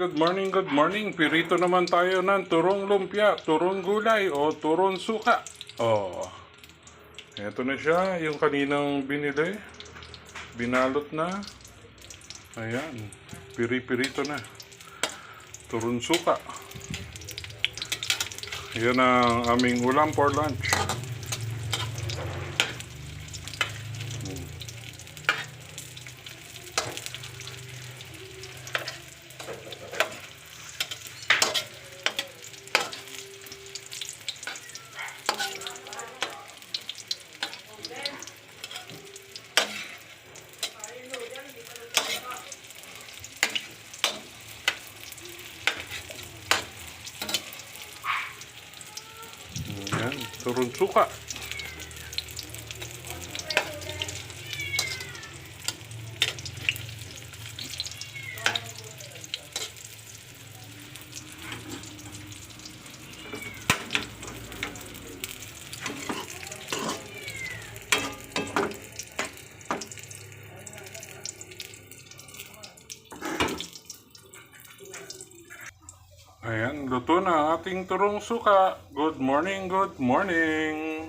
Good morning, good morning. Pirito naman tayo ng turong lumpia, turong gulay o turong suka. Oh, eto na siya, yung kaninang binili. Binalot na. Ayan, piri-pirito na. Turong suka. Yan ang aming ulam for lunch. Ayan, turong suka. Ayan, luto na ang ating turong suka. Good morning, good morning.